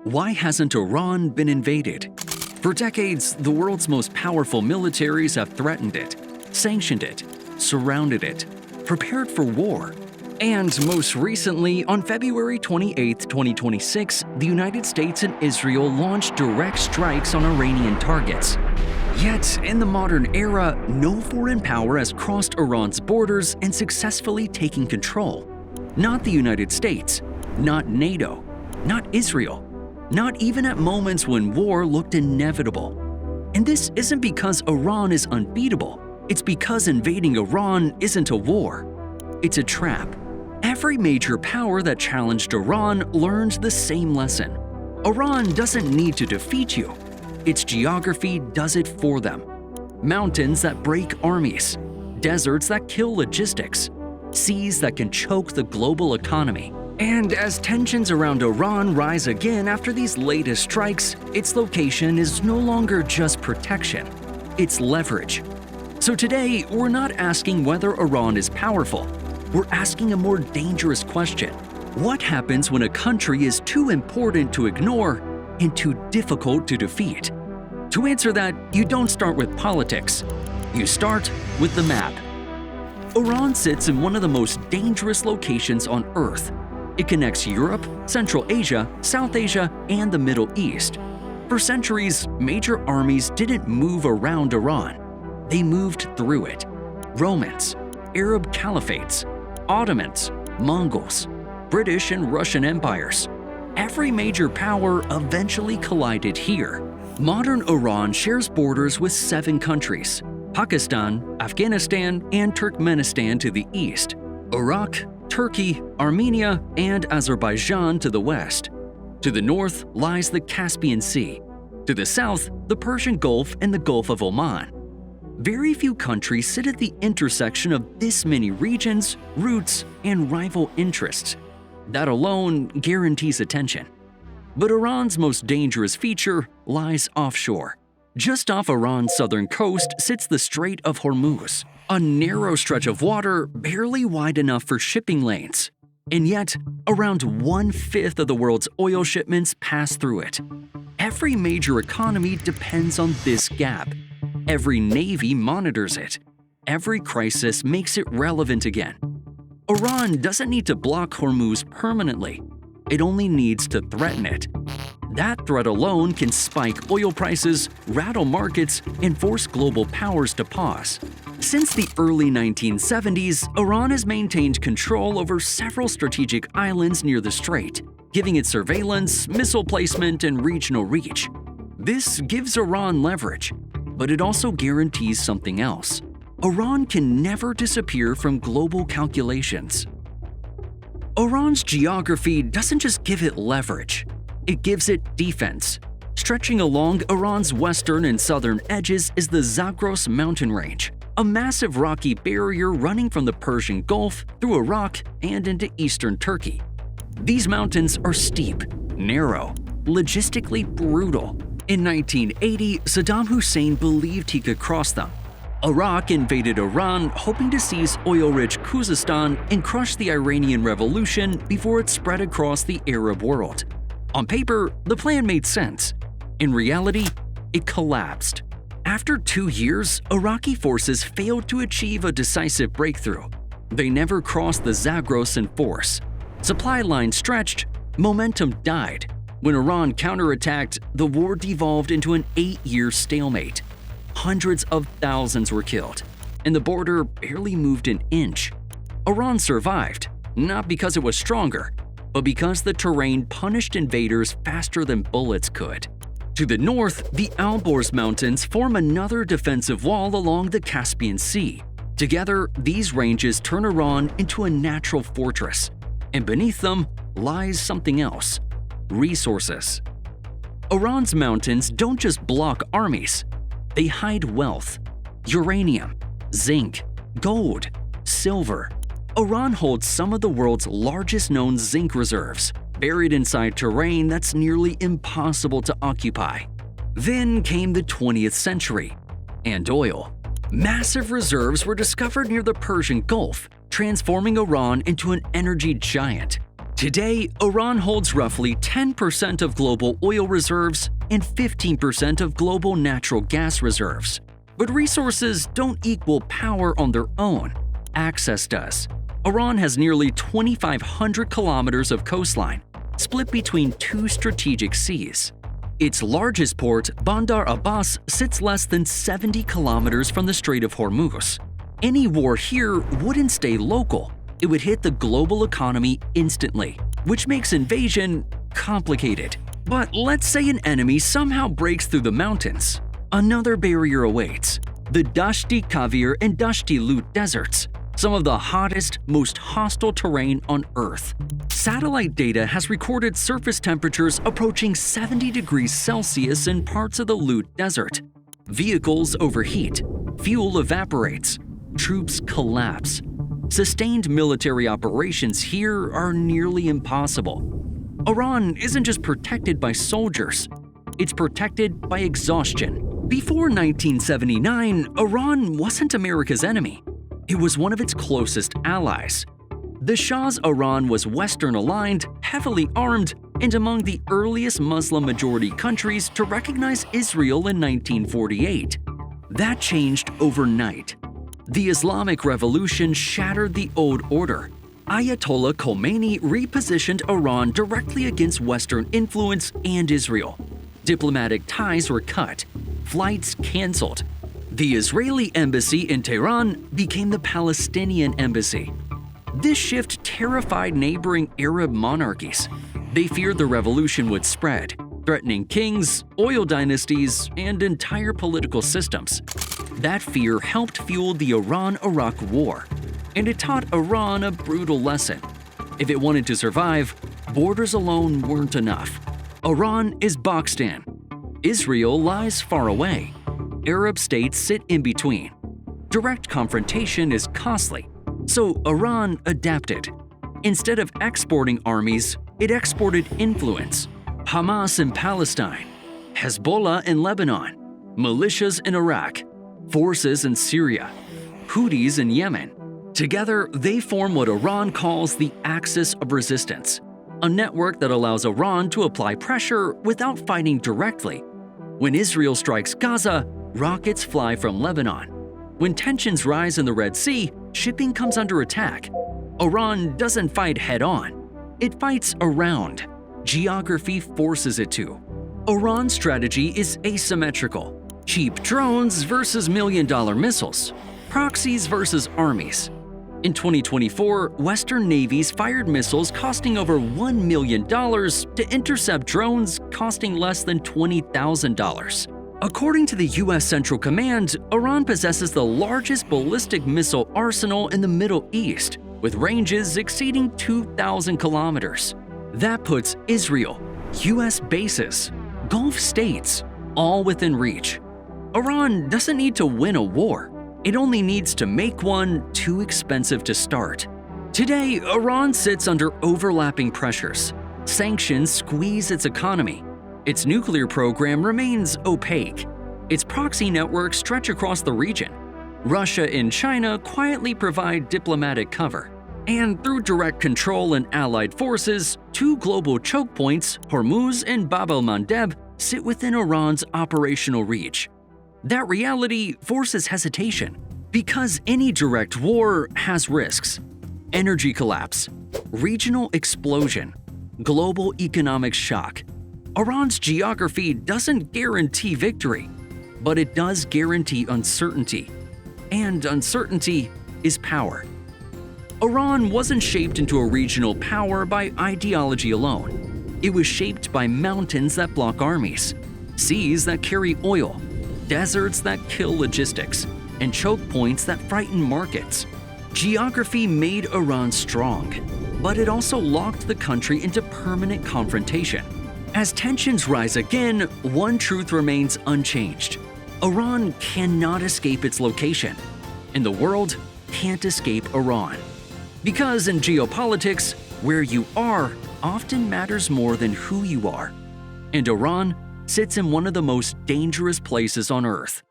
Why hasn't Iran been invaded? For decades, the world's most powerful militaries have threatened it, sanctioned it, surrounded it, prepared for war. And most recently, on February 28, 2026, the United States and Israel launched direct strikes on Iranian targets. Yet, in the modern era, no foreign power has crossed Iran's borders and successfully taken control. Not the United States, not NATO, not Israel, not even at moments when war looked inevitable. And this isn't because Iran is unbeatable, it's because invading Iran isn't a war. It's a trap. Every major power that challenged Iran learned the same lesson. Iran doesn't need to defeat you. Its geography does it for them. Mountains that break armies, deserts that kill logistics, seas that can choke the global economy. And as tensions around Iran rise again after these latest strikes, its location is no longer just protection, it's leverage. So today, we're not asking whether Iran is powerful. We're asking a more dangerous question. What happens when a country is too important to ignore and too difficult to defeat? To answer that, you don't start with politics. You start with the map. Iran sits in one of the most dangerous locations on Earth. It connects Europe, Central Asia, South Asia, and the Middle East. For centuries, major armies didn't move around Iran. They moved through it. Romans, Arab caliphates, Ottomans, Mongols, British and Russian empires. Every major power eventually collided here. Modern Iran shares borders with 7 countries: Pakistan, Afghanistan, and Turkmenistan to the east, Iraq, Turkey, Armenia, and Azerbaijan to the west. To the north lies the Caspian Sea. To the south, the Persian Gulf and the Gulf of Oman. Very few countries sit at the intersection of this many regions, roots, and rival interests. That alone guarantees attention. But Iran's most dangerous feature lies offshore. Just off Iran's southern coast sits the Strait of Hormuz, a narrow stretch of water barely wide enough for shipping lanes. And yet, around 1/5 of the world's oil shipments pass through it. Every major economy depends on this gap. Every navy monitors it. Every crisis makes it relevant again. Iran doesn't need to block Hormuz permanently. It only needs to threaten it. That threat alone can spike oil prices, rattle markets, and force global powers to pause. Since the early 1970s, Iran has maintained control over several strategic islands near the strait, giving it surveillance, missile placement, and regional reach. This gives Iran leverage, but it also guarantees something else. Iran can never disappear from global calculations. Iran's geography doesn't just give it leverage, it gives it defense. Stretching along Iran's western and southern edges is the Zagros Mountain range, a massive rocky barrier running from the Persian Gulf through Iraq and into eastern Turkey. These mountains are steep, narrow, logistically brutal. In 1980, Saddam Hussein believed he could cross them. Iraq invaded Iran, hoping to seize oil-rich Khuzestan and crush the Iranian Revolution before it spread across the Arab world. On paper, the plan made sense. In reality, it collapsed. After 2 years, Iraqi forces failed to achieve a decisive breakthrough. They never crossed the Zagros in force. Supply lines stretched, momentum died. When Iran counterattacked, the war devolved into an 8-year stalemate. Hundreds of thousands were killed, and the border barely moved an inch. Iran survived, not because it was stronger, but because the terrain punished invaders faster than bullets could. To the north, the Zagros Mountains form another defensive wall along the Caspian Sea. Together, these ranges turn Iran into a natural fortress, and beneath them lies something else: resources. Iran's mountains don't just block armies. They hide wealth: uranium, zinc, gold, silver. Iran holds some of the world's largest known zinc reserves, buried inside terrain that's nearly impossible to occupy. Then came the 20th century, and oil. Massive reserves were discovered near the Persian Gulf, transforming Iran into an energy giant. Today, Iran holds roughly 10% of global oil reserves and 15% of global natural gas reserves. But resources don't equal power on their own. Access does. Iran has nearly 2,500 kilometers of coastline, split between two strategic seas. Its largest port, Bandar Abbas, sits less than 70 kilometers from the Strait of Hormuz. Any war here wouldn't stay local. It would hit the global economy instantly, which makes invasion complicated. But let's say an enemy somehow breaks through the mountains. Another barrier awaits: the Dashti Kavir and Dashti Lut deserts, some of the hottest, most hostile terrain on Earth. Satellite data has recorded surface temperatures approaching 70 degrees Celsius in parts of the Lut Desert. Vehicles overheat, fuel evaporates, troops collapse. Sustained military operations here are nearly impossible. Iran isn't just protected by soldiers, it's protected by exhaustion. Before 1979, Iran wasn't America's enemy. It was one of its closest allies. The Shah's Iran was Western-aligned, heavily armed, and among the earliest Muslim-majority countries to recognize Israel in 1948. That changed overnight. The Islamic Revolution shattered the old order. Ayatollah Khomeini repositioned Iran directly against Western influence and Israel. Diplomatic ties were cut, flights canceled. The Israeli embassy in Tehran became the Palestinian embassy. This shift terrified neighboring Arab monarchies. They feared the revolution would spread, threatening kings, oil dynasties, and entire political systems. That fear helped fuel the Iran-Iraq War, and it taught Iran a brutal lesson. If it wanted to survive, borders alone weren't enough. Iran is boxed in. Israel lies far away. Arab states sit in between. Direct confrontation is costly, so Iran adapted. Instead of exporting armies, it exported influence. Hamas in Palestine, Hezbollah in Lebanon, militias in Iraq, forces in Syria, Houthis in Yemen. Together, they form what Iran calls the Axis of Resistance, a network that allows Iran to apply pressure without fighting directly. When Israel strikes Gaza, rockets fly from Lebanon. When tensions rise in the Red Sea, shipping comes under attack. Iran doesn't fight head-on. It fights around. Geography forces it to. Iran's strategy is asymmetrical. Cheap drones versus million-dollar missiles. Proxies versus armies. In 2024, Western navies fired missiles costing over $1 million to intercept drones costing less than $20,000. According to the U.S. Central Command, Iran possesses the largest ballistic missile arsenal in the Middle East, with ranges exceeding 2,000 kilometers. That puts Israel, U.S. bases, Gulf states, all within reach. Iran doesn't need to win a war. It only needs to make one too expensive to start. Today, Iran sits under overlapping pressures. Sanctions squeeze its economy. Its nuclear program remains opaque. Its proxy networks stretch across the region. Russia and China quietly provide diplomatic cover. And through direct control and allied forces, two global choke points, Hormuz and Bab el-Mandeb, sit within Iran's operational reach. That reality forces hesitation, because any direct war has risks: energy collapse, regional explosion, global economic shock. Iran's geography doesn't guarantee victory, but it does guarantee uncertainty. And uncertainty is power. Iran wasn't shaped into a regional power by ideology alone. It was shaped by mountains that block armies, seas that carry oil, deserts that kill logistics, and choke points that frighten markets. Geography made Iran strong, but it also locked the country into permanent confrontation. As tensions rise again, one truth remains unchanged: Iran cannot escape its location, and the world can't escape Iran. Because in geopolitics, where you are often matters more than who you are. And Iran sits in one of the most dangerous places on Earth.